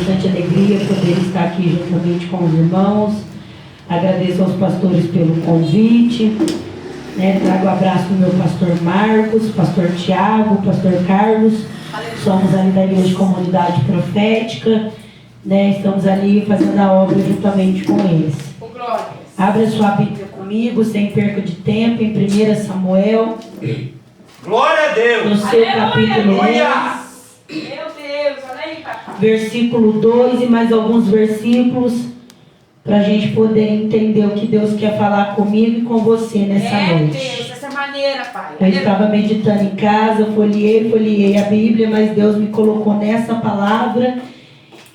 bastante alegria poder estar aqui juntamente com os irmãos. Agradeço aos pastores pelo convite. Trago um abraço para o meu pastor Marcos, pastor Tiago, pastor Carlos. Somos ali da Igreja de Comunidade Profética. Estamos ali fazendo a obra juntamente com eles. Abra sua Bíblia comigo, sem perca de tempo, em 1 Samuel. Glória a Deus! No seu capítulo 1. Meu Deus, olha aí, papai. Versículo 2 e mais alguns versículos para a gente poder entender o que Deus quer falar comigo e com você nessa noite. Deus, dessa maneira, Pai. Eu estava meditando em casa, folheei a Bíblia, mas Deus me colocou nessa palavra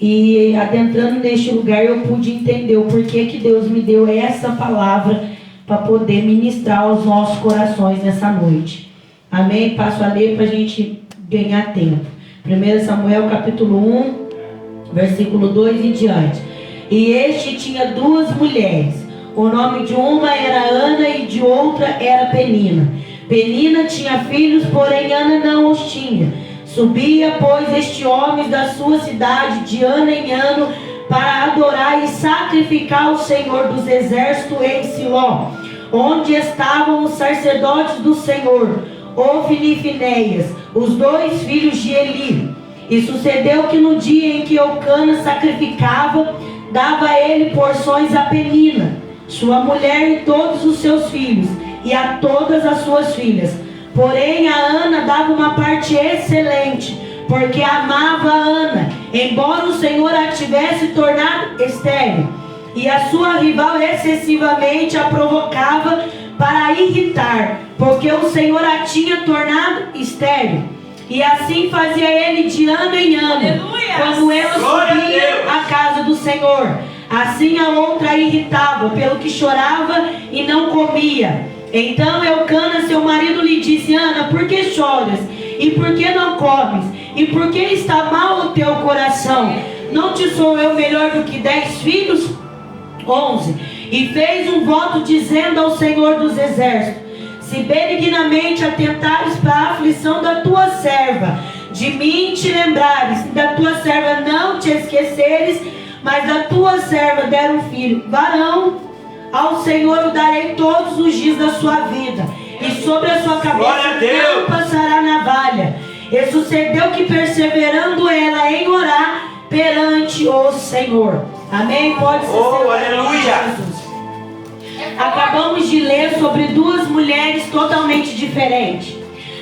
e adentrando neste lugar eu pude entender o porquê que Deus me deu essa palavra para poder ministrar aos nossos corações nessa noite. Amém? Passo a ler para a gente ganhar tempo. 1 Samuel capítulo 1, versículo 2 e diante. E este tinha duas mulheres. O nome de uma era Ana e de outra era Penina. Penina tinha filhos, porém Ana não os tinha. Subia, pois, este homem da sua cidade de ano em ano para adorar e sacrificar ao Senhor dos exércitos em Siló, onde estavam os sacerdotes do Senhor, Ofni e Finéias, os dois filhos de Eli. E sucedeu que no dia em que Eucana sacrificava, dava a ele porções a Penina, sua mulher e todos os seus filhos, e a todas as suas filhas. Porém a Ana dava uma parte excelente, porque amava a Ana, embora o Senhor a tivesse tornado estéril, e a sua rival excessivamente a provocava para a irritar, porque o Senhor a tinha tornado estéril. E assim fazia ele de ano em ano. Aleluia. Quando ela subia à casa do Senhor. Assim a outra a irritava, pelo que chorava e não comia. Então Eucana, seu marido, lhe disse: Ana, por que choras? E por que não comes? E por que está mal o teu coração? Não te sou eu melhor do que 10 filhos? 11. E fez um voto dizendo ao Senhor dos exércitos: se benignamente atentares para a aflição da tua serva, de mim te lembrares, da tua serva não te esqueceres, mas da tua serva der um filho varão, ao Senhor o darei todos os dias da sua vida, e sobre a sua cabeça não passará navalha. E sucedeu que, perseverando ela em orar perante o Senhor. Amém? Pode ser. Aleluia! Jesus. Acabamos de ler sobre duas mulheres totalmente diferentes,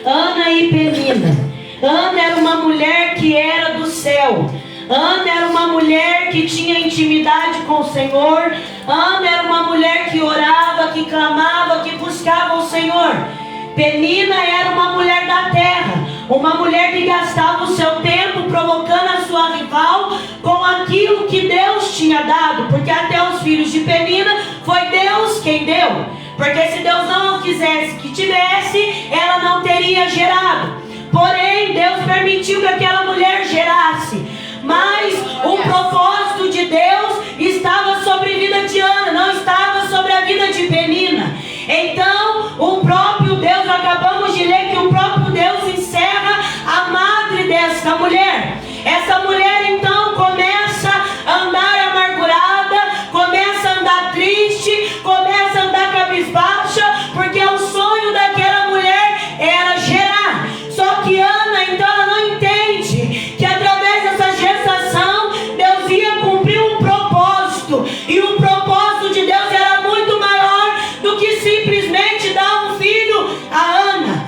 Ana e Penina. Ana era uma mulher que era do céu. Ana era uma mulher que tinha intimidade com o Senhor. Ana era uma mulher que orava, que clamava, que buscava o Senhor. Penina era uma mulher da terra, uma mulher que gastava o seu tempo provocando a sua rival com aquilo que Deus tinha dado, porque até os filhos de Penina foi Deus quem deu, porque se Deus não quisesse que tivesse, ela não teria gerado. Porém Deus permitiu que aquela mulher gerasse, mas o propósito de Deus estava sobre a vida de Ana, não estava sobre a vida de Penina. Então o próprio Deus, acabamos de ler que o próprio Deus encerra a madre desta mulher. Essa mulher então começa a andar amargurada, começa a andar triste, começa a andar cabisbaixa, porque o sonho daquela mulher era gerar. Só que Ana então ela não entende que através dessa gestação Deus ia cumprir um propósito, e o propósito de Deus era muito maior do que simplesmente dar um filho a Ana.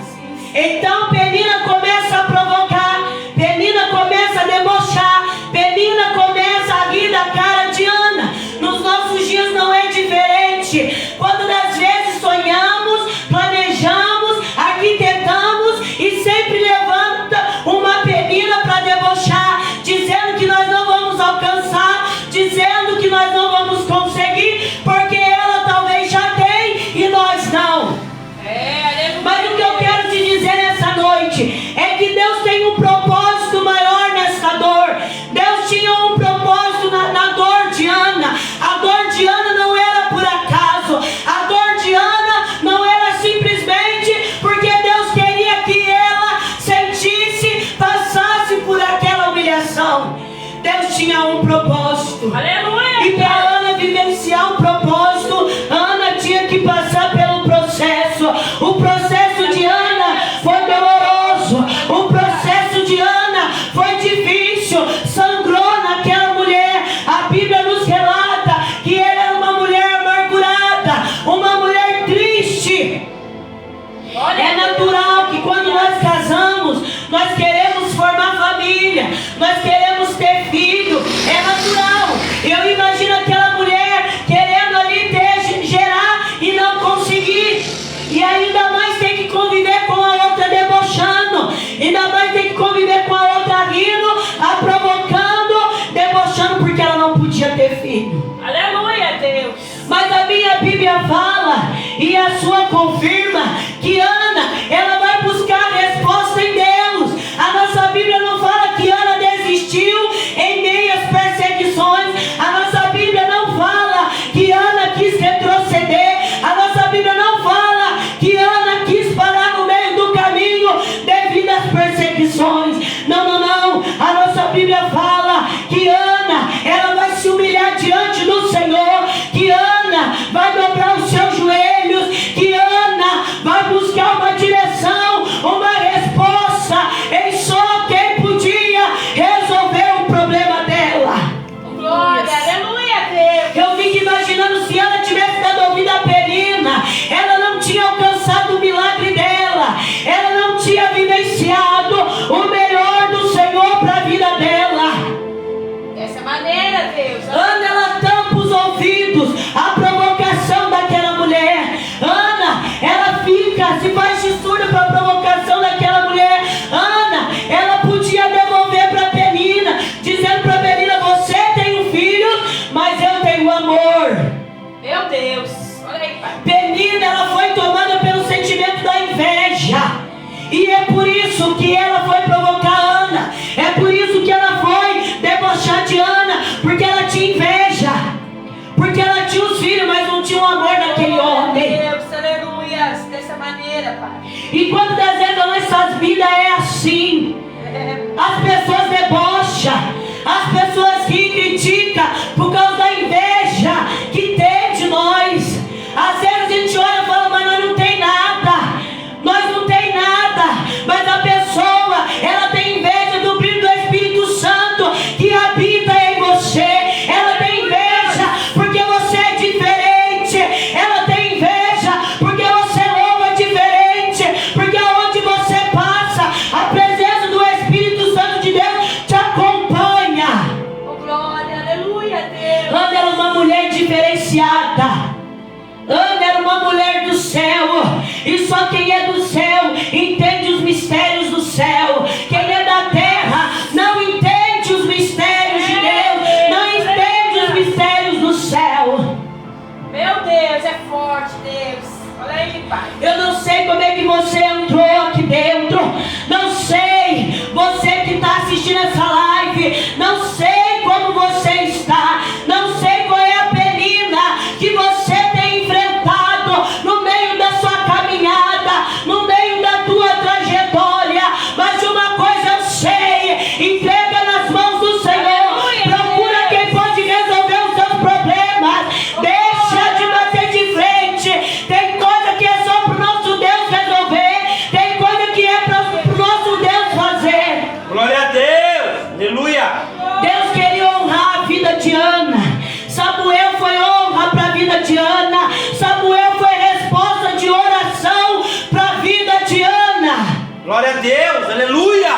Então Penina começa a provocar, Penina começa a debochar, Penina começa a rir da cara de Ana. Nos nossos dias não é diferente. Quando às vezes sonhamos, planejamos, arquitetamos e sempre levanta uma Penina para debochar, dizendo que nós não vamos alcançar, dizendo que nós não vamos conseguir, porque ela talvez já tem e nós não. Mas o que eu quero te dizer nessa noite é que Deus tem um propósito maior nessa dor. Deus tinha um propósito na dor de Ana. A dor de Ana não era por acaso. A dor de Ana não era simplesmente porque Deus queria que ela sentisse, passasse por aquela humilhação. Deus tinha tinha um propósito. Aleluia. E para Ana vivenciar um propósito, Ana tinha que passar pelo processo. O processo de Ana foi doloroso. O processo de Ana foi difícil. Sangrou naquela mulher. A Bíblia nos relata que ela era uma mulher amargurada, uma mulher triste. É natural que quando nós casamos, nós queremos formar família, nós queremos ter filho. É natural. Eu imagino aquela mulher querendo ali gerar e não conseguir. E ainda mais tem que conviver com a outra debochando. Ainda mais tem que conviver com a outra rindo, a provocando, debochando porque ela não podia ter filho. Aleluia, Deus. Mas a minha Bíblia fala, e a sua confirma, que Ana, ela vai buscar resposta em Deus. A nossa Bíblia não fala que Ana desistiu em meio às perseguições. A nossa Bíblia não fala que Ana quis retroceder. A nossa Bíblia não fala que Ana quis parar no meio do caminho devido às perseguições. Não, não, não. A nossa Bíblia fala que Ana, ela vai se humilhar diante do Senhor, que Ana vai dobrar os seus joelhos, que Ana vai buscar uma direção, uma resposta em só quem podia resolver o problema dela. Glória, aleluia, Deus. Eu fico imaginando se ela tivesse dado ouvido a Penina, ela não tinha alcançado o milagre dela, ela não tinha vivenciado o melhor do Senhor para a vida dela. Dessa maneira, Deus. Ana, ela tampa os ouvidos à provocação daquela mulher. Ana, ela fica, se faz de surda para a provocação daquela mulher. Ana, ela podia devolver para Penina, dizendo para Penina: você tem um filho, mas eu tenho amor. Meu Deus. Olha aí, Pai. Penina, ela foi tomada pelo sentimento da inveja. E é por isso que ela foi provocar Ana. É por isso que ela foi debochar de Ana. Porque ela tinha inveja. Porque ela tinha os filhos, mas não tinha o amor daquele homem. Deus, aleluia. Dessa maneira, Pai. E quando das vezes as nossas vidas é assim. As pessoas debocham. As pessoas que criticam por causa da inveja que tem de nós. Às vezes a gente olha e fala: mas nós não tem nada. Nós não tem nada. Mas a pessoa, ela tem inveja do brilho do Espírito Santo que habita em você. Ela tem inveja porque você é diferente. Ela tem inveja porque você louva diferente. Porque aonde você passa, a presença do Espírito Santo de Deus te acompanha. Oh, glória, aleluia, Deus. Ana era uma mulher diferenciada. Ana era uma mulher do céu. E só quem é do céu entende os mistérios do céu. Quem é da terra não entende os mistérios de Deus, não entende os mistérios do céu. Meu Deus, é forte, Deus. Olha aí, Pai. Eu não sei como é que você entrou aqui dentro. Não sei. Você que está assistindo essa live, não sei como você está. Não sei qual é a penina que você tem enfrentado no meio da sua caminhada, no meio da tua trajetória. Mas uma coisa eu sei: entrega nas mãos do Senhor. Procura quem pode resolver os seus problemas. Deixa de bater de frente. Tem coisa que é só pro nosso Deus resolver. Tem coisa que é pro nosso Deus fazer. Glória a Deus. Aleluia. Deus queria honrar a vida de Ana. Samuel foi honra para a vida de Ana. Samuel foi resposta de oração para a vida de Ana. Glória a Deus. Aleluia.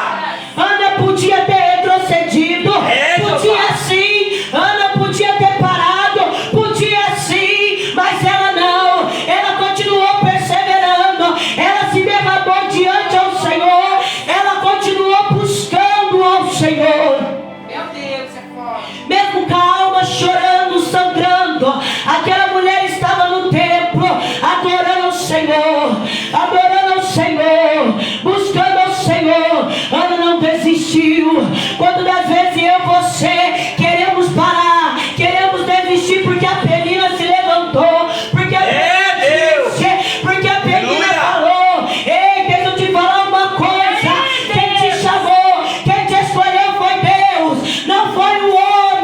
Ana podia ter retrocedido. Podia sim. Ana podia ter parado. Podia sim. Mas ela não. Ela continuou perseverando. Ela se derramou diante ao Senhor. Ela continuou buscando ao Senhor. Meu Deus, é forte. Mesmo com a alma chorando, sangrando, aquela mulher estava no templo, adorando ao Senhor, buscando ao Senhor. Ana não desistiu. Quando das vezes eu e você queremos parar, queremos desistir porque a Penina se levantou, porque a Penina falou: ei, deixa eu te falar uma coisa. Quem te chamou, quem te escolheu foi Deus, não foi o homem.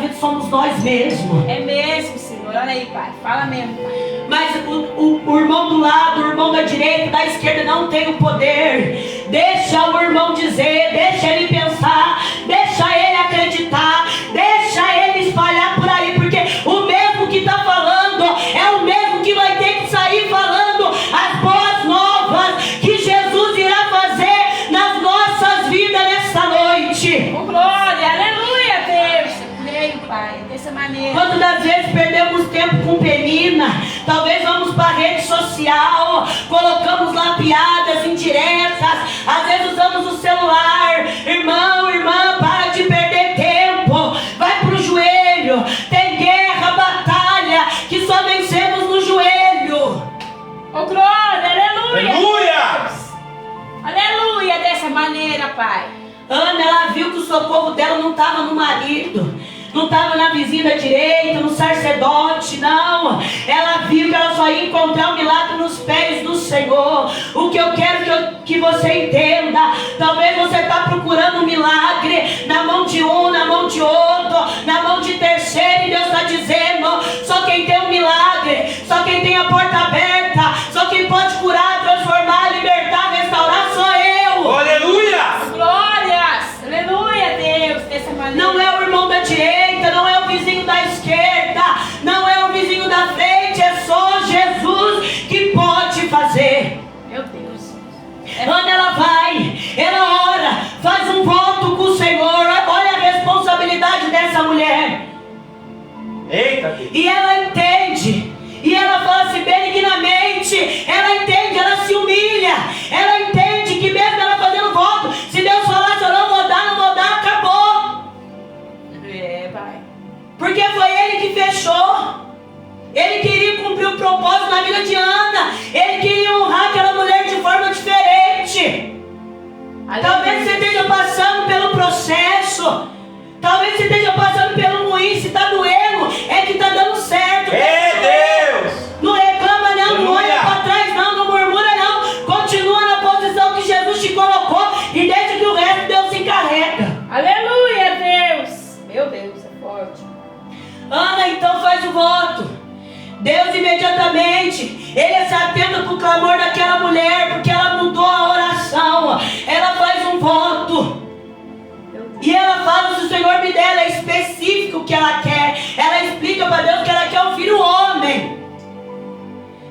vezes somos nós mesmos. É mesmo, Senhor. Olha aí, Pai. Fala mesmo, Pai. Mas o irmão do lado, o irmão da direita, da esquerda não tem o poder. Deixa o irmão dizer, deixa ele pensar, deixa ele acreditar, deixa ele espalhar por aí, porque o mesmo que está falando é o mesmo que vai ter que sair falando as boas novas que Jesus irá fazer nas nossas vidas nessa noite. Oh, glória, aleluia, Deus. Creio, Pai, dessa maneira. Quantas das vezes perdemos tempo com penina? Talvez vamos para a rede social, colocamos lá piadas indiretas, às vezes usamos o celular. Irmão, irmã, para de perder tempo, vai para o joelho. Tem guerra, batalha, que só vencemos no joelho. Oh, glória, aleluia. Aleluia. Aleluia, dessa maneira, Pai. Ana, ela viu que o socorro dela não estava no marido, não estava na vizinha da direita, no sacerdote, não. Ela viu que ela só ia encontrar o milagre nos pés do Senhor. O que eu quero que você entenda, talvez você está procurando um milagre na mão de um, na mão de outro, na mão de terceiro, e Deus está dizendo, só quem tem um milagre, só quem tem a porta aberta, só quem pode curar, transformar, libertar, restaurar, sou eu. Aleluia. Glórias, aleluia, Deus, dessa maneira. Não é o irmão da direita, não é o vizinho da esquerda, não é o vizinho da frente, é só Jesus que pode fazer. Meu Deus. Ana, ela vai, ela ora, faz um voto com o Senhor. Olha a responsabilidade dessa mulher. Eita, Deus. E ela entende, e ela fala assim benignamente, ela entende, ela se humilha, ela entende que mesmo ela fazendo voto, se Deus falasse eu não vou dar, acabou. É, Pai. Porque foi ele que fechou. Ele queria cumprir o propósito na vida de Ana. Ele queria honrar aquela mulher de forma diferente. Talvez você esteja passando pelo processo, talvez você esteja passando pelo moinho. Se está doendo, é que está dando certo. É Deus. Não reclama não, não olha Aleluia. para trás não murmura não. Continua na posição que Jesus te colocou e deixa que o resto Deus se encarrega. Aleluia, Deus. Meu Deus, é forte. Ana então faz o voto. Deus imediatamente, ele se atenta para o clamor daquela mulher, porque ela mudou a oração. Ela faz um voto. E ela fala, se o Senhor me der, ela é específico o que ela quer. Ela explica para Deus que ela quer um filho homem.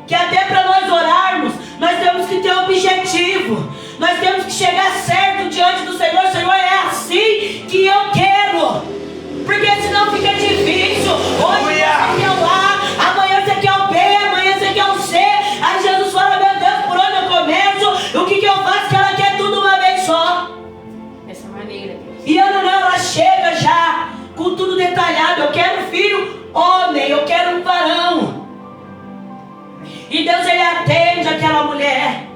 Que até para nós orarmos, nós temos que ter um objetivo. Nós temos que chegar certo diante do Senhor. Senhor, é assim que eu quero. Porque senão fica difícil. Hoje você quer o A, amanhã você quer o B, amanhã você quer o C. Aí Jesus fala, meu Deus, por onde eu começo? O que eu faço? Que ela quer tudo uma vez só. Dessa maneira, Deus. E Ana não, ela chega já com tudo detalhado. Eu quero um filho homem, eu quero um varão. E Deus, ele atende aquela mulher.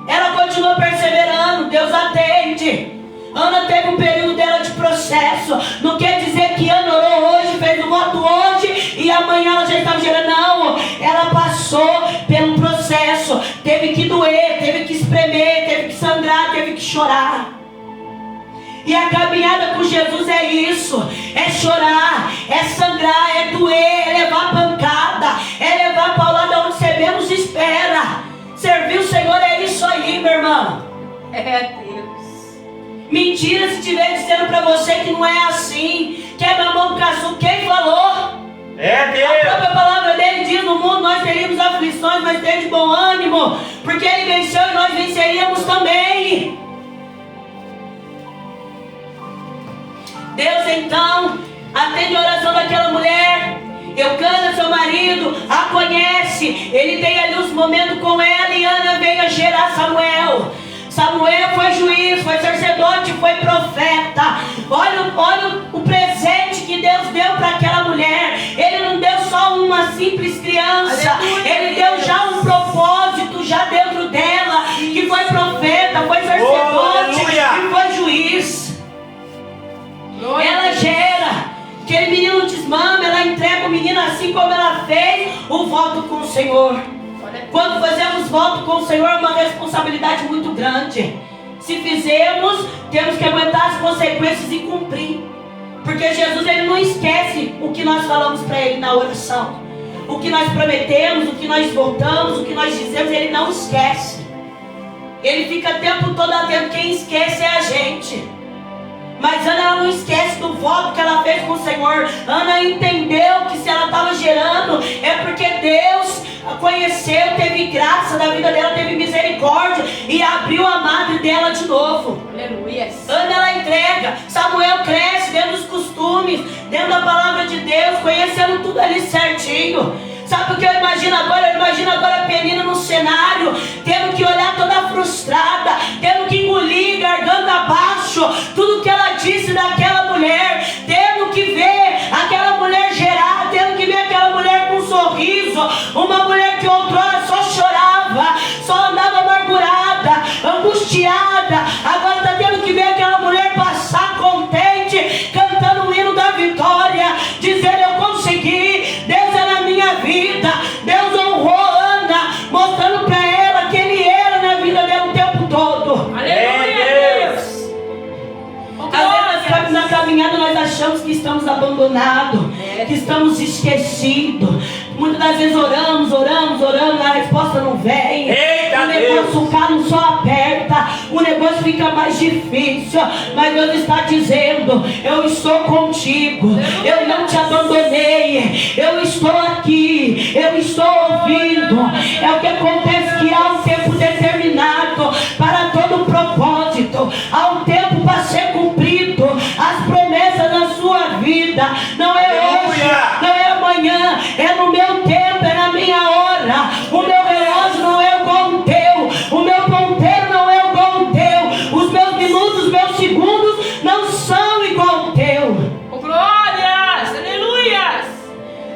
Ela continua perseverando, Deus atende. Ana teve um período dela de processo. Não quer dizer que Ana orou hoje, fez o voto hoje e amanhã ela já estava gerando. Não, ela passou pelo processo. Teve que doer, teve que espremer, teve que sangrar, teve que chorar. E a caminhada com Jesus é isso. É chorar, é sangrar, é doer, é levar pancada, é levar paulada onde você menos espera. Servir o Senhor é isso aí, meu irmão. É, Deus. Mentira se estiver dizendo para você que não é assim. Que é mamão com açúcar. Quem falou? É A Deus. própria palavra dele diz: no mundo nós teríamos aflições, mas ter de bom ânimo, porque ele venceu e nós venceríamos também. Deus então atende a oração daquela mulher. Eucana, seu marido, a conhece. Ele tem ali os momentos com ela. E Ana veio a gerar Samuel. Samuel foi juiz, foi sacerdote, foi profeta. Olha o presente que Deus deu para aquela mulher. Ele não deu só uma simples criança. Aleluia. Ele deu já um propósito já dentro dela, que foi profeta, foi sacerdote e foi juiz. Glória Ela a Deus. gera. Aquele menino desmama, ela entrega o menino assim como ela fez o voto com o Senhor. Quando fazemos voto com o Senhor é uma responsabilidade muito grande. Se fizermos, temos que aguentar as consequências e cumprir. Porque Jesus, ele não esquece o que nós falamos para ele na oração. O que nós prometemos, o que nós voltamos, o que nós dizemos, ele não esquece. Ele fica o tempo todo atento. Quem esquece é a gente. Mas Ana, ela não esquece do voto que ela fez com o Senhor. Ana entendeu que se ela estava gerando, é porque Deus conheceu, teve graça da vida dela, teve misericórdia e abriu a madre dela de novo. Aleluia. Ana, ela entrega. Samuel cresce dentro dos costumes, dentro da palavra de Deus, conhecendo tudo ali certinho. Sabe o que eu imagino agora? Eu imagino agora a Penina no cenário, tendo que olhar toda frustrada, tendo que engolir garganta abaixo tudo que ela disse daquela mulher, tendo que ver aquela mulher gerar, tendo que ver aquela mulher com um sorriso, uma mulher que outrora só chorava, só andava amargurada, angustiada, agora está tendo que ver aquela mulher passar contente, cantando o hino da vitória, dizendo: eu consegui, Deus é na minha vida. Deus honrou Ana, mostrando para ela que Ele era na vida dela o tempo todo. Aleluia, Deus. Às vezes na caminhada nós achamos que estamos abandonados, que estamos esquecidos. Muitas das vezes oramos, a resposta não vem. Eita, o negócio, Deus. o calo só aperta, o negócio fica mais difícil. Mas Deus está dizendo: eu estou contigo, eu não te abandonei, eu estou aqui, eu estou ouvindo. É o que acontece, que há um tempo determinado para todo propósito, há um tempo para ser cumprido as promessas da sua vida. Não é hoje, não é amanhã, é no meu tempo, é na minha hora. O meu relógio não é igual o teu, o meu ponteiro não é igual o teu, os meus minutos, os meus segundos não são igual o teu. Glórias, aleluias.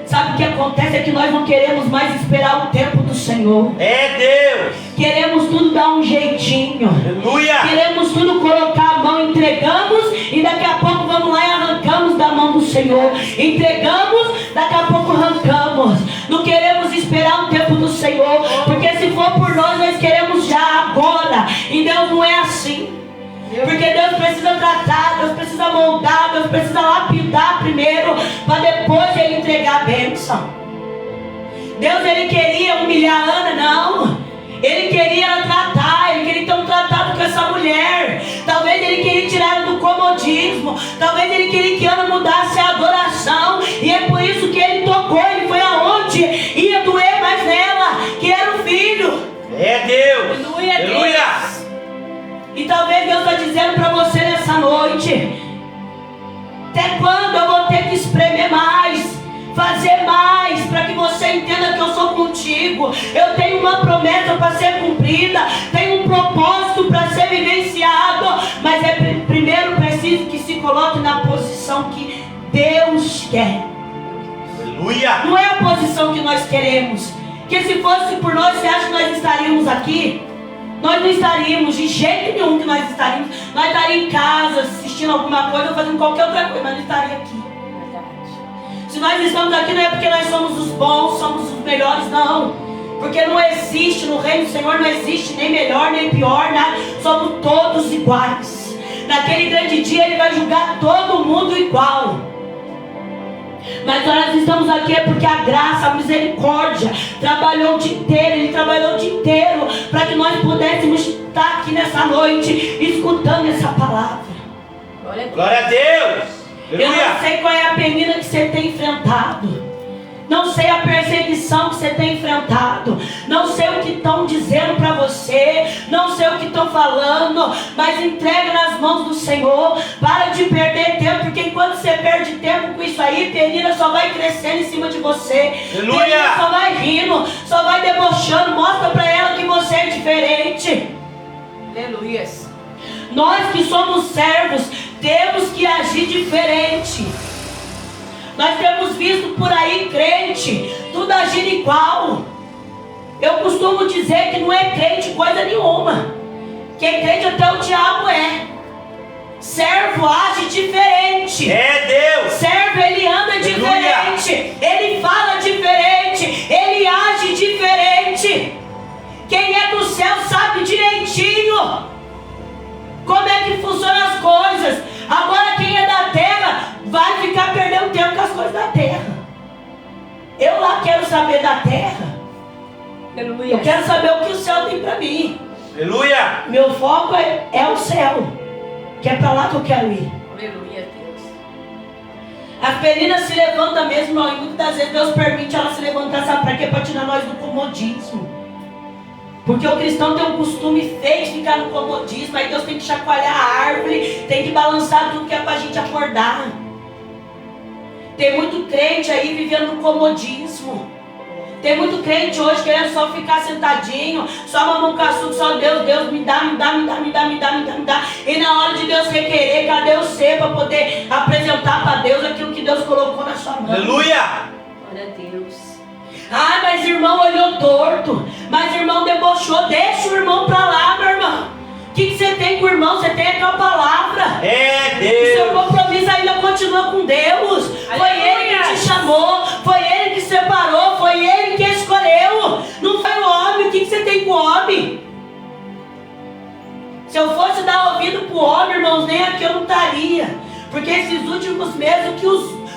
Sabe o que acontece? É que nós não queremos mais esperar o tempo do Senhor. É Deus. Queremos tudo dar um jeitinho. Aleluia. Queremos tudo colocar a mão, entregamos e daqui a pouco vamos lá e arrancamos da mão do Senhor. Entregamos, daqui a pouco arrancamos. Não queremos esperar o tempo do Senhor, porque se for por nós queremos já, agora. E Deus não é assim. Porque Deus precisa tratar, Deus precisa moldar, Deus precisa lapidar primeiro, para depois Ele entregar a bênção. Deus, Ele queria humilhar a Ana? Não. Ele queria ela tratar, Ele queria ter um tratado com essa mulher. Talvez Ele queria tirar ela do comodismo, talvez Ele queria que Ana mudasse a adoração. E é por isso que Ele tocou, Ele foi aonde ia doer mais nela, que era o filho. É Deus. Aleluia, Aleluia. E talvez Deus está dizendo para você nessa noite: até quando eu vou ter que espremer mais, fazer mais, para que você entenda que eu sou contigo? Eu tenho uma promessa para ser cumprida, tenho um propósito para ser vivenciado, mas primeiro preciso que se coloque na posição que Deus quer. Aleluia. Não é a posição que nós queremos, que se fosse por nós, você acha que nós estaríamos aqui? Nós não estaríamos, de jeito nenhum que nós estaríamos. Nós estaríamos em casa, assistindo alguma coisa ou fazendo qualquer outra coisa, mas não estaria aqui. Se nós estamos aqui, não é porque nós somos os bons, somos os melhores, não. Porque não existe, no reino do Senhor não existe nem melhor, nem pior, nada. Somos todos iguais. Naquele grande dia Ele vai julgar todo mundo igual. Mas nós estamos aqui é porque a graça, a misericórdia trabalhou o dia inteiro. Ele trabalhou o dia inteiro para que nós pudéssemos estar aqui nessa noite escutando essa palavra. Glória a Deus. Eu Aleluia. não sei qual é a penina que você tem enfrentado, não sei a perseguição que você tem enfrentado, não sei o que estão dizendo para você, não sei o que estão falando, mas entrega nas mãos do Senhor. Para de perder tempo, porque enquanto você perde tempo com isso aí, penina só vai crescendo em cima de você. Aleluia. Penina só vai rindo, só vai debochando. Mostra para ela que você é diferente. Aleluia. Nós que somos servos temos que agir diferente. Nós temos visto por aí crente tudo agindo igual. Eu costumo dizer que não é crente coisa nenhuma. Quem crente até o diabo é. Servo age diferente. É Deus. Servo, ele anda diferente, ele fala diferente, ele age diferente. Quem é do céu sabe direitinho como é que funcionam as coisas. Agora quem é da terra vai saber da terra. Aleluia. Eu quero saber o que o céu tem para mim. Aleluia. Meu foco é o céu, que é para lá que eu quero ir. Aleluia, Deus. As meninas se levantam mesmo, não, e muitas das vezes Deus permite ela se levantar, sabe para quê? Para tirar nós do comodismo. Porque o cristão tem um costume feio de ficar no comodismo, aí Deus tem que chacoalhar a árvore, tem que balançar tudo que é para a gente acordar. Tem muito crente aí vivendo no comodismo. Tem muito crente hoje querendo só ficar sentadinho, só mamão com açúcar, só Deus me dá. E na hora de Deus requerer, cadê o ser para poder apresentar para Deus aquilo que Deus colocou na sua mão? Aleluia. Glória a Deus. Ah, mas irmão olhou torto, mas irmão debochou. Deixa o irmão para lá, meu irmão. O que você tem com o irmão? Você tem a tua palavra. É O Deus. seu compromisso ainda continua com Deus. Foi Ele que te chamou, foi Ele que separou, foi Ele que escolheu. Não foi o homem. O que você tem com o homem? Se eu fosse dar ouvido para o homem, irmãos, nem aqui eu não estaria. Porque esses últimos meses,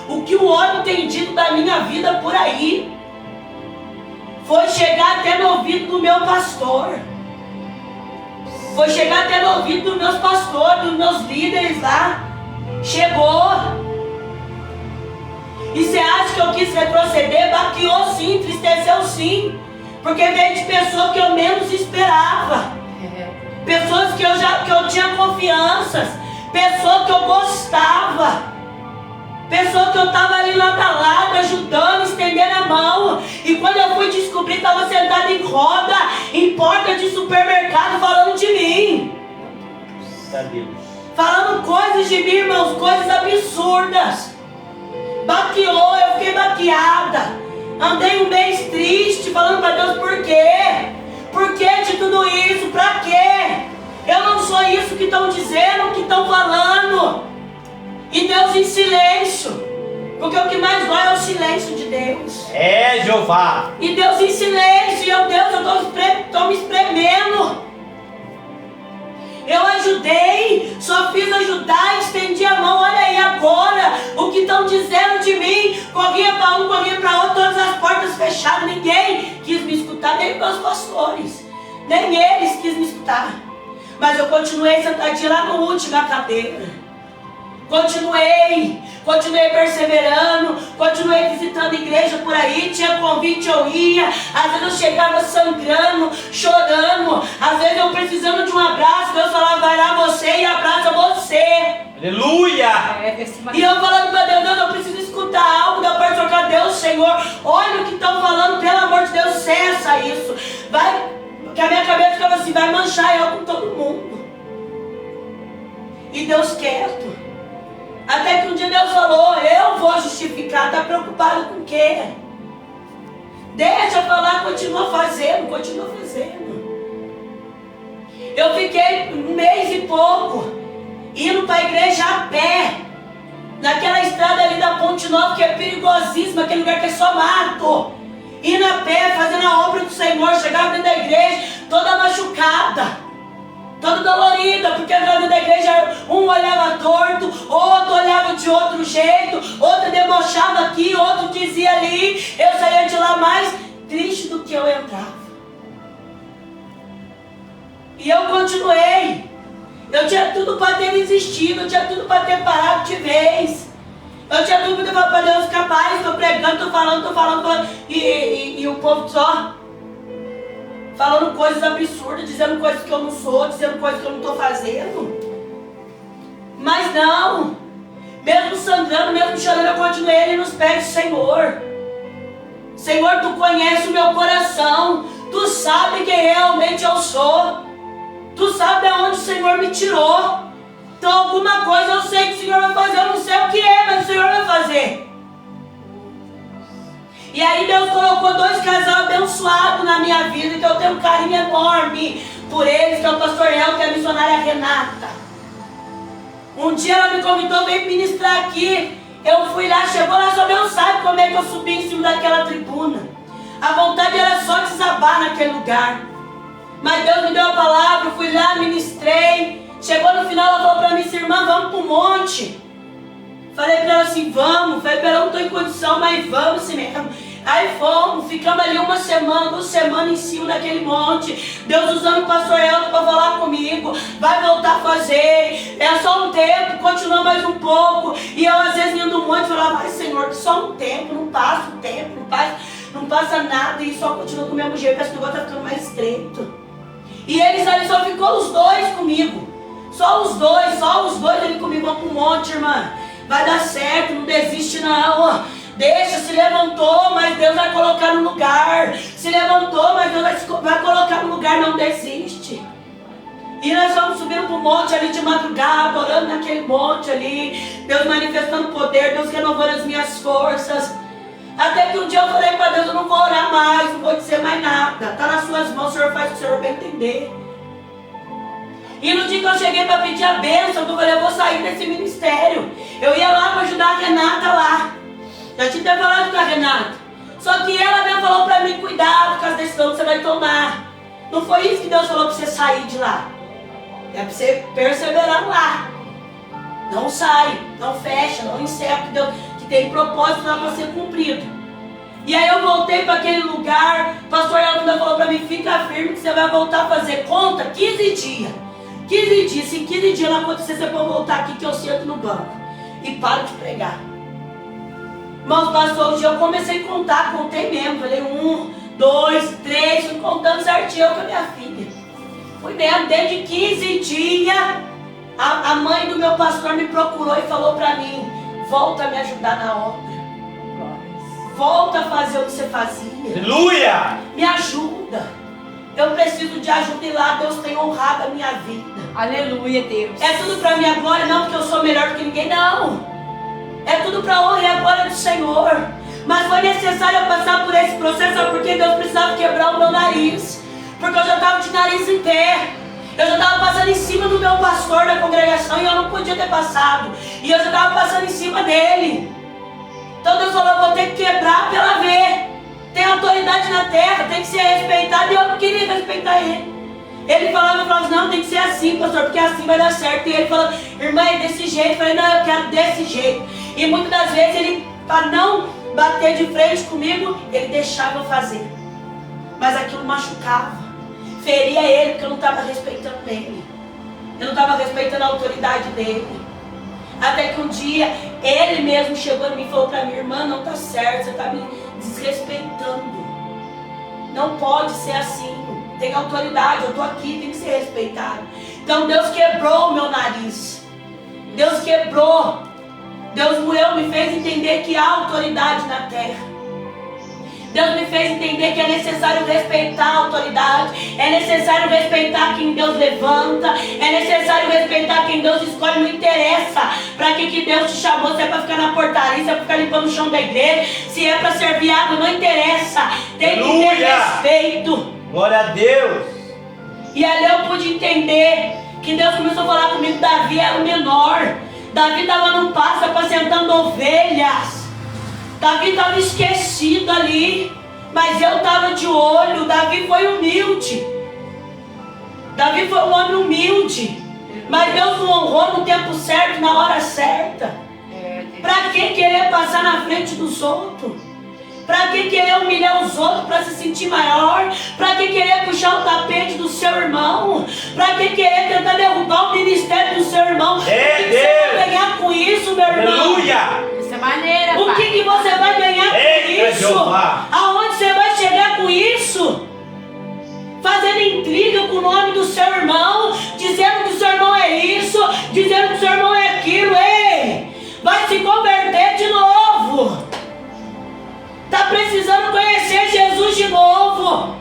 o que o homem tem dito da minha vida por aí, foi chegar até no ouvido do meu pastor. Foi chegar até no ouvido dos meus pastores, dos meus líderes lá. Chegou. E você acha que eu quis retroceder? Baqueou sim, entristeceu sim. Porque veio de pessoas que eu menos esperava. Pessoas que eu tinha confianças. Pessoas que eu gostava. Pessoas que eu estava ali na balada, ajudando, estendendo a mão. E quando eu fui descobrir, estava sentado em roda, em porta de supermercado, falando de mim. Deus. Falando coisas de mim, irmãos, coisas absurdas. Baqueou, eu fiquei baqueada. Andei um mês triste, falando para Deus por quê? Por que de tudo isso? Para quê? Eu não sou isso que estão dizendo, que estão falando. E Deus em silêncio. Porque o que mais dói é o silêncio de Deus. É Jeová. E Deus em silêncio. E eu estou me espremendo. Eu ajudei, só fiz ajudar, estendi a mão. Olha aí agora o que estão dizendo de mim. Corria para um, corria para outro, todas as portas fechadas. Ninguém quis me escutar, nem meus pastores. Nem eles quis me escutar. Mas eu continuei sentadinha lá no último na cadeira. Continuei perseverando, continuei visitando igreja por aí, tinha convite, eu ia, às vezes eu chegava sangrando, chorando, às vezes eu precisando de um abraço, Deus falava, vai lá você e abraça você. Aleluia. E eu falando para Deus, eu preciso escutar algo da parte do Senhor, Deus, Senhor, olha o que estão falando, pelo amor de Deus, cessa isso. Vai, que a minha cabeça ficava assim, vai manchar eu com todo mundo. E Deus quieto. Até que um dia Deus falou, eu vou justificar, está preocupado com o quê? Deixa eu falar, continua fazendo. Eu fiquei um mês e pouco, indo para a igreja a pé, naquela estrada ali da Ponte Nova, que é perigosíssima, aquele lugar que é só mato. Indo a pé, fazendo a obra do Senhor, chegava dentro da igreja, toda machucada. Toda dolorida, porque dentro da igreja um olhava torto, outro olhava de outro jeito, outro debochava aqui, outro dizia ali. Eu saía de lá mais triste do que eu entrava. E eu continuei. Eu tinha tudo para ter desistido, eu tinha tudo para ter parado de vez. Eu tinha tudo para Deus capaz, estou pregando, estou falando. E o povo só falando coisas absurdas, dizendo coisas que eu não sou, dizendo coisas que eu não estou fazendo. Mas não, mesmo sangrando, mesmo chorando, eu continuei ali nos pés do Senhor. Senhor, Tu conheces o meu coração, Tu sabe quem realmente eu sou, Tu sabe de onde o Senhor me tirou. Então alguma coisa eu sei que o Senhor vai fazer, eu não sei o que é, mas o Senhor vai fazer. E aí Deus colocou 2 casais abençoados na minha vida, que eu tenho um carinho enorme por eles, que é o pastor El, que é a missionária Renata. Um dia ela me convidou, veio ministrar aqui. Eu fui lá, chegou lá, só Deus sabe como é que eu subi em cima daquela tribuna. A vontade era só desabar naquele lugar. Mas Deus me deu a palavra, eu fui lá, ministrei. Chegou no final, ela falou para mim, irmã, vamos para o monte. Falei para ela assim, vamos. Falei para ela, não estou em condição, mas vamos assim mesmo. Aí fomos, ficamos ali uma semana, 2 semanas em cima daquele monte. Deus usando o pastor Elton para falar comigo. Vai voltar a fazer. É só um tempo, continua mais um pouco. E eu às vezes indo do monte falava, ai Senhor, só um tempo, não passa o tempo, não passa nada. E só continua do mesmo jeito, parece que o negócio tá ficando mais estreito. E eles ali só ficou os 2 comigo. Só os dois ali comigo. Vamos pro monte, irmã. Vai dar certo, não desiste não. Deixa, se levantou, mas Deus vai colocar no lugar. Se levantou, mas Deus vai colocar no lugar, não desiste. E nós vamos subindo pro monte ali de madrugada, orando naquele monte ali. Deus manifestando poder, Deus renovando as minhas forças. Até que um dia eu falei para Deus, eu não vou orar mais, não vou dizer mais nada. Está nas suas mãos, o Senhor faz o que o Senhor bem entender. E no dia que eu cheguei para pedir a bênção, eu falei, eu vou sair desse ministério. Eu ia lá para ajudar a Renata lá. Já tinha até falado com a Renata. Só que ela mesmo falou para mim, cuidado com as decisões que você vai tomar. Não foi isso que Deus falou para você sair de lá. É para você perseverar lá. Não sai, não fecha, não encerra, que tem propósito lá para ser cumprido. E aí eu voltei para aquele lugar, o pastor Elton falou para mim, fica firme que você vai voltar a fazer conta 15 dias. 15 dias, se em 15 dias não acontecer, você pode voltar aqui que eu sento no banco. E paro de pregar. Irmãos, passou o dia, eu comecei a contar, contei mesmo. Falei 1, 2, 3, fui contando certinho com a minha filha. Fui mesmo, dentro de 15 dias, a mãe do meu pastor me procurou e falou para mim, volta a me ajudar na obra. Volta a fazer o que você fazia. Aleluia! Me ajuda. Eu preciso de ajuda e lá Deus tem honrado a minha vida. Aleluia, Deus. É tudo para minha glória, não porque eu sou melhor do que ninguém, não. É tudo para a honra e a glória do Senhor. Mas foi necessário eu passar por esse processo, sabe por quê? Deus precisava quebrar o meu nariz. Porque eu já estava de nariz em pé. Eu já estava passando em cima do meu pastor da congregação e eu não podia ter passado. E eu já estava passando em cima dele. Então Deus falou, eu vou ter que quebrar para ela ver. Tem autoridade na terra, tem que ser respeitado. E eu não queria respeitar ele. Ele falava, não, tem que ser assim, pastor, porque assim vai dar certo. E ele falou, irmã, é desse jeito. Eu falei, não, eu quero desse jeito. E muitas das vezes ele, para não bater de frente comigo, ele deixava eu fazer. Mas aquilo machucava. Feria ele, porque eu não estava respeitando ele. Eu não estava respeitando a autoridade dele. Até que um dia, ele mesmo chegou em mim e falou para mim, irmã, não está certo, você está me desrespeitando. Não pode ser assim. Tem autoridade, eu estou aqui, tem que ser respeitado. Então Deus quebrou o meu nariz. Deus quebrou. Deus moeu, me fez entender que há autoridade na terra. Deus me fez entender que é necessário respeitar a autoridade. É necessário respeitar quem Deus levanta. É necessário respeitar quem Deus escolhe. Não interessa para que Deus te chamou. Se é para ficar na portaria, se é para ficar limpando o chão da igreja, se é para servir água, não interessa. Tem que ter respeito. Glória a Deus. E ali eu pude entender que Deus começou a falar comigo. Davi era o menor. Davi estava num pasto apacentando ovelhas. Davi estava esquecido ali, mas eu estava de olho. Davi foi humilde. Davi foi um homem humilde. Mas Deus o honrou no tempo certo, na hora certa. Para que querer passar na frente dos outros? Para que querer humilhar os outros para se sentir maior? Para que querer puxar o tapete do seu irmão? Para que querer tentar derrubar o ministério do seu irmão? O que você vai ganhar com isso, meu irmão? Aleluia! Maneira, o que você vai ganhar com isso? Jeová. Aonde você vai chegar com isso? Fazendo intriga com o nome do seu irmão, dizendo que o seu irmão é isso, dizendo que o seu irmão é aquilo. Ei, vai se converter de novo. Está precisando conhecer Jesus de novo.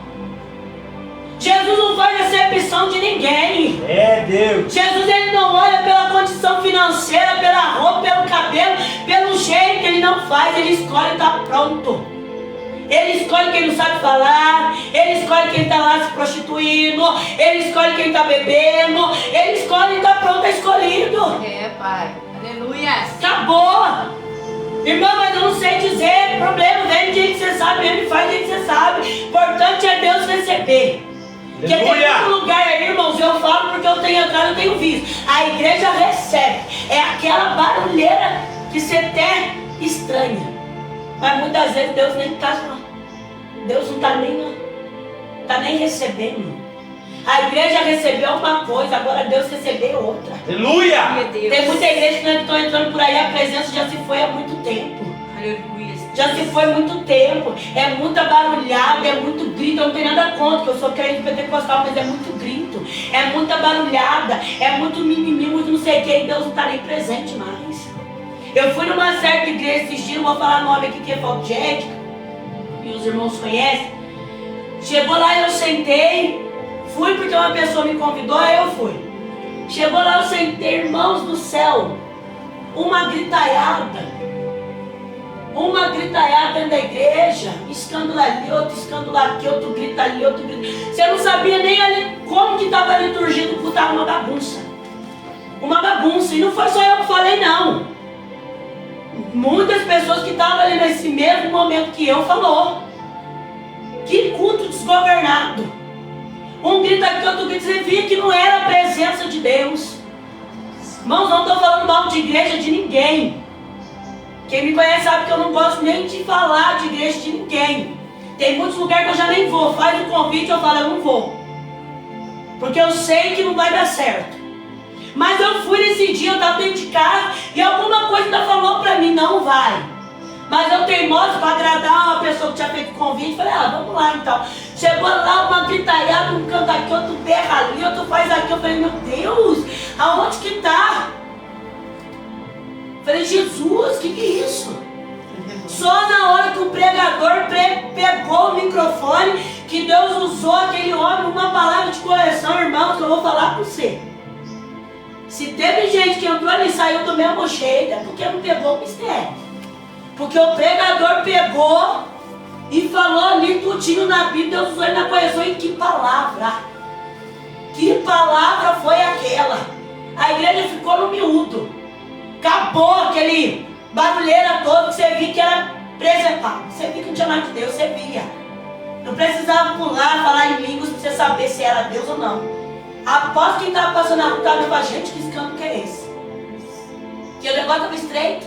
Jesus não faz acepção de ninguém. É Deus. Jesus, ele não olha pela condição financeira, pela roupa, pelo cabelo, pelo jeito. Ele não faz, ele escolhe e está pronto. Ele escolhe quem não sabe falar. Ele escolhe quem está lá se prostituindo. Ele escolhe quem está bebendo. Ele escolhe e está pronto, é escolhido. É, Pai. Aleluia. Acabou. Irmão, mas eu não sei dizer. Problema, vem do jeito que você sabe, ele faz do jeito que você sabe. Importante é Deus receber. Porque tem muito lugar aí, irmãos, eu falo porque eu tenho entrado, eu tenho visto. A igreja recebe. É aquela barulheira que você até estranha. Mas muitas vezes Deus nem está lá. Deus não está nem recebendo. A igreja recebeu uma coisa, agora Deus recebeu outra. Aleluia. Tem muita igreja que não estão entrando por aí, a presença já se foi há muito tempo. Aleluia. Já se foi há muito tempo. É muita barulhada, é muito grito. Eu não tenho nada contra, que eu sou crente pentecostal, mas é muito grito. É muita barulhada, é muito mimimi, muito não sei o que, e Deus não está nem presente mais. Eu fui numa certa igreja esses dias, não vou falar nome aqui que é apologética, e os irmãos conhecem. Chegou lá, eu sentei. Fui porque uma pessoa me convidou, aí eu fui. Chegou lá, eu sentei, irmãos do céu. Uma gritaiada dentro da igreja. Escândalo ali, outro escândalo aqui, outro grita ali, outro grita. Você não sabia nem ali como que estava a liturgia do culto, estava uma bagunça. Uma bagunça. E não foi só eu que falei, não. Muitas pessoas que estavam ali nesse mesmo momento que eu falou. Que culto desgovernado. Um grita aqui, outro grita. Você via que não era a presença de Deus. Irmãos, não estou falando mal de igreja de ninguém. Quem me conhece sabe que eu não gosto nem de falar de igreja de ninguém. Tem muitos lugares que eu já nem vou. Faz o convite, eu falo, eu não vou. Porque eu sei que não vai dar certo. Mas eu fui nesse dia, eu estava dentro de casa, e alguma coisa ainda falou para mim, não vai. Mas eu teimoso para agradar uma pessoa que tinha feito o convite, falei, vamos lá então. Chegou lá uma gritaiada, um canta aqui, outro berra ali, outro faz aqui. Eu falei, meu Deus, aonde que tá? Falei, Jesus, que é isso? Só na hora que o pregador pegou o microfone, que Deus usou aquele homem, uma palavra de correção, irmão, que eu vou falar para você. Se teve gente que entrou ali e saiu do mesmo jeito, é porque não pegou o mistério. Porque o pregador pegou e falou ali tudinho na Bíblia, Deus usou ele na correção. E que palavra? Que palavra foi aquela? A igreja ficou no miúdo. Acabou aquele barulheira todo que você via que era preservado. Você via que não tinha nada de Deus, você via. Não precisava pular, falar em línguas para você saber se era Deus ou não. Após quem estava passando a rua, estava com a gente, que escândalo que é esse? Que o negócio estava estreito.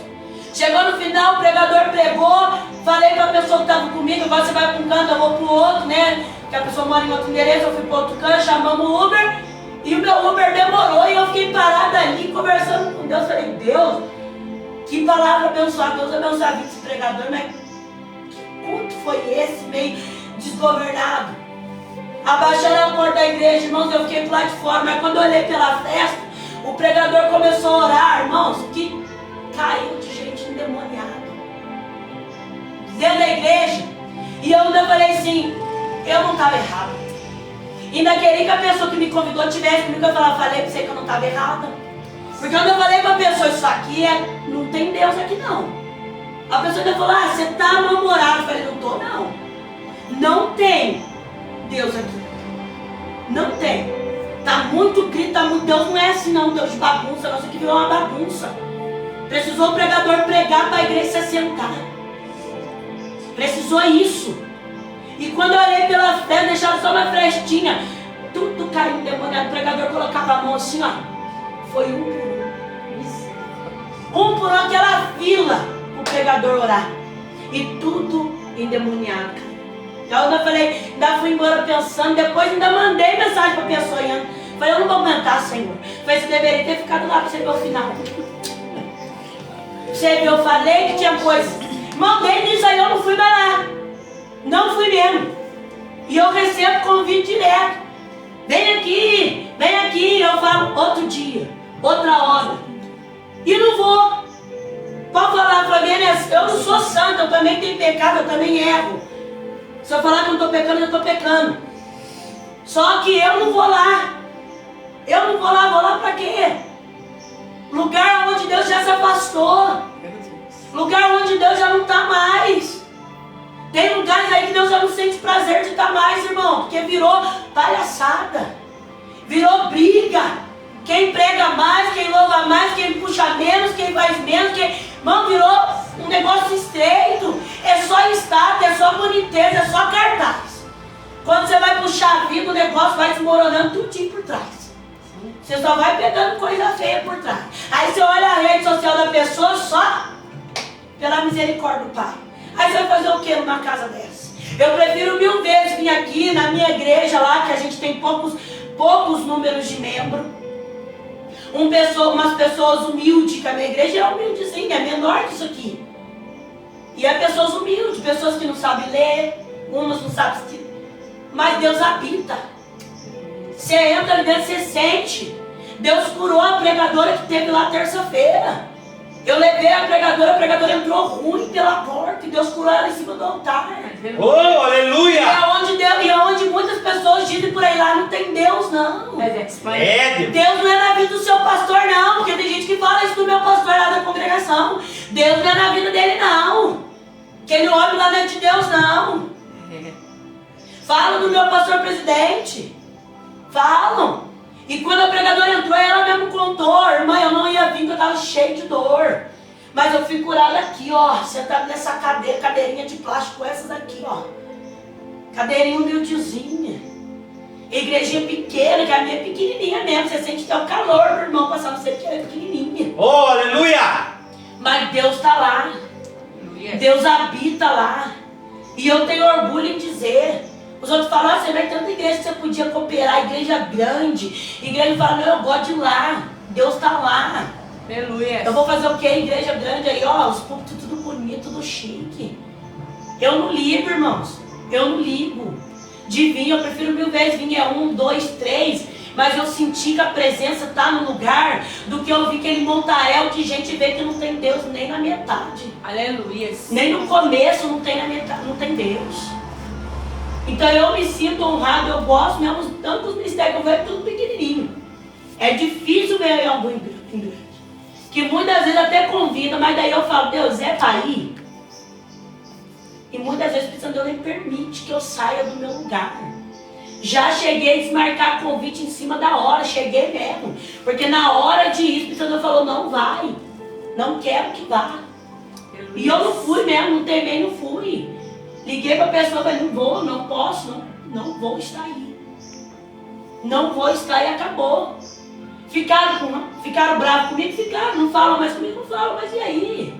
Chegou no final, o pregador pregou, falei para a pessoa que estava comigo, agora você vai para um canto, eu vou para o outro, né? Que a pessoa mora em outro endereço, eu fui para outro canto, chamamos o Uber, e o meu Uber demorou, e eu fiquei parada ali, conversando com Deus. Falei, Deus, que palavra abençoada, Deus abençoe a vida desse pregador, mas que culto foi esse, meio desgovernado? Abaixaram a porta da igreja, irmãos, eu fiquei lá de fora, mas quando eu olhei pela festa, o pregador começou a orar, irmãos, que caiu de gente endemoniada dentro da igreja. E eu ainda falei assim, eu não estava errado. Ainda queria que a pessoa que me convidou tivesse comigo, eu falei para você que eu não estava errada. Porque quando eu falei para a pessoa, isso aqui não tem Deus aqui não. A pessoa ainda falou, você está namorado. Eu falei, não estou não. Não tem Deus aqui. Não tem. Está muito grito, tá muito. Deus não é assim não, Deus de bagunça. Nossa, que virou uma bagunça. Precisou o pregador pregar para a igreja se assentar. Precisou isso. E quando eu olhei pela fé, deixaram só uma frestinha. Tudo caiu endemoniado. O pregador colocava a mão assim, ó. Foi um por um. Um por um, aquela fila o pregador orar. E tudo endemoniado, cara. Então eu ainda falei, ainda fui embora pensando. Depois ainda mandei mensagem para a pessoa. Falei, eu não vou aguentar, Senhor. Falei, você deveria ter ficado lá para você ver o final. Você viu, eu falei que tinha coisa. Irmão, desde isso aí eu não fui mais lá. Não fui mesmo. E eu recebo convite direto. Vem aqui. Eu falo outro dia, outra hora. E não vou. Pode falar, Flaviana, eu não sou santa, eu também tenho pecado, eu também erro. Se eu falar que eu não estou pecando, eu estou pecando. Só que eu não vou lá. Eu não vou lá para quê? Lugar onde Deus já se afastou. Lugar onde Deus já não está mais. Tem lugares aí que Deus já não sente prazer de estar mais, irmão. Porque virou palhaçada. Virou briga. Quem prega mais, quem louva mais, quem puxa menos, quem faz menos. Irmão, virou um negócio estreito. É só status, é só boniteza, é só cartaz. Quando você vai puxar a vida, o negócio vai desmoronando tudinho por trás. Você só vai pegando coisa feia por trás. Aí você olha a rede social da pessoa só pela misericórdia do Pai. Aí você vai fazer o que numa casa dessa? Eu prefiro 1000 vezes vir aqui na minha igreja lá, que a gente tem poucos números de membros. Umas pessoas humildes, que a minha igreja é humildezinha, é menor que isso aqui. E é pessoas humildes, pessoas que não sabem ler, umas não sabem escrever. Mas Deus habita. Você entra ali dentro, você sente. Deus curou a pregadora que teve lá terça-feira. Eu levei a pregadora entrou ruim pela porta e Deus curou ela em cima do altar. Oh, aleluia! E aonde muitas pessoas dizem por aí lá, não tem Deus não. É Deus. Deus não é na vida do seu pastor não, porque tem gente que fala isso do meu pastor lá da congregação. Deus não é na vida dele não. Que ele olha lá dentro de Deus não. Falam do meu pastor presidente. Falam. E quando a pregadora entrou, ela mesmo contou: irmã, eu não ia vir porque eu estava cheio de dor. Mas eu fui curada aqui, ó. Sentada nessa cadeirinha de plástico, essas aqui, ó. Cadeirinha humildezinha. Igrejinha pequena, que a minha é pequenininha mesmo. Você sente até o calor do irmão passar no centro, que ela é pequenininha. Oh, aleluia! Mas Deus está lá. Deus habita lá. E eu tenho orgulho em dizer. Os outros falam: você vai ter tanta igreja que você podia cooperar, igreja grande. Igreja fala: não, eu gosto de ir lá. Deus está lá. Aleluia. Eu vou fazer o quê? Igreja grande aí, ó, os púlpitos tudo bonito, tudo chique. Eu não ligo, irmãos. Eu não ligo. De vir, eu prefiro 1000 vezes vir 1, 2, 3. Mas eu senti que a presença está no lugar do que eu vi aquele montaréu de gente e ver que não tem Deus nem na metade. Aleluia. Nem no começo não tem na metade, não tem Deus. Então eu me sinto honrado, eu gosto mesmo, tanto os mistérios que eu vejo, tudo pequenininho. É difícil ver em algum grande. Que muitas vezes até convida, mas daí eu falo: Deus, é para ir? E muitas vezes pensando, Deus nem permite que eu saia do meu lugar. Já cheguei a desmarcar convite em cima da hora, cheguei mesmo. Porque na hora de ir, pensando, eu falou: não vai, não quero que vá. E eu não fui mesmo, não temei, não fui. Liguei para a pessoa, falei: não vou, não posso, não vou estar aí. Não vou estar e acabou. Ficaram bravos comigo, ficaram, não falam mais comigo, não falam, mas e aí?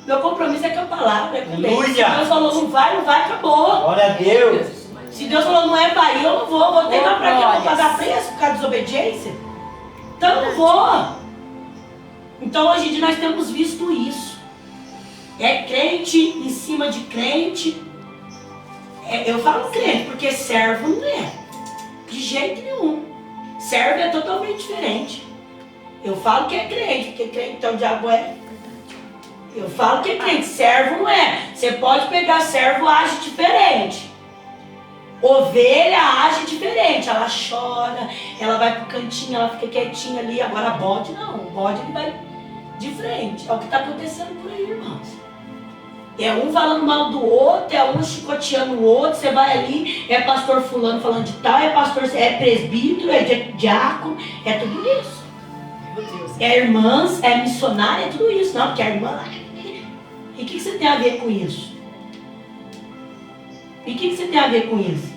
Meu compromisso é com a palavra, é com Deus. Se Deus falou não vai, acabou. Glória a Deus. Se Deus falou não é para ir, eu não vou ter mais para quê? Eu vou pagar preço por causa de desobediência? Então eu não vou. Então hoje em dia nós temos visto isso. É crente em cima de crente. Eu falo crente, porque servo não é. De jeito nenhum. Servo é totalmente diferente. Eu falo que é crente, porque crente então o diabo é. Eu falo que é crente, servo não é. Você pode pegar servo, age diferente. Ovelha age diferente, ela chora, ela vai pro cantinho, ela fica quietinha ali. Agora bode não, o bode ele vai de frente. É o que está acontecendo por aí, irmãos. É um falando mal do outro, é um chicoteando o outro. Você vai ali, é pastor fulano falando de tal, é pastor, é presbítero, é diácono, é tudo isso. É irmãs, é missionária, é tudo isso. Não, porque a irmã lá. E o que você tem a ver com isso? E o que você tem a ver com isso?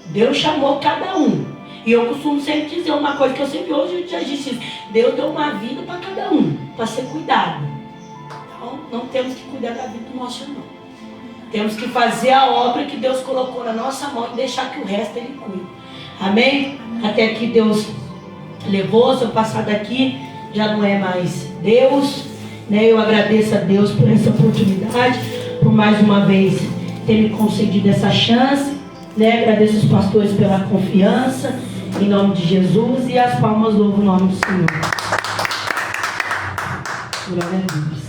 Deus chamou cada um. E eu costumo sempre dizer uma coisa que eu sempre hoje já disse isso. Deus deu uma vida para cada um, para ser cuidado. Então não temos que cuidar da vida do nosso irmão. Temos que fazer a obra que Deus colocou na nossa mão e deixar que o resto Ele cuide. Amém? Até que Deus levou, se eu passar daqui, já não é mais Deus. Né? Eu agradeço a Deus por essa oportunidade, por mais uma vez ter me concedido essa chance. Né? Agradeço os pastores pela confiança, em nome de Jesus, e as palmas louvam o nome do Senhor. Glória a Deus.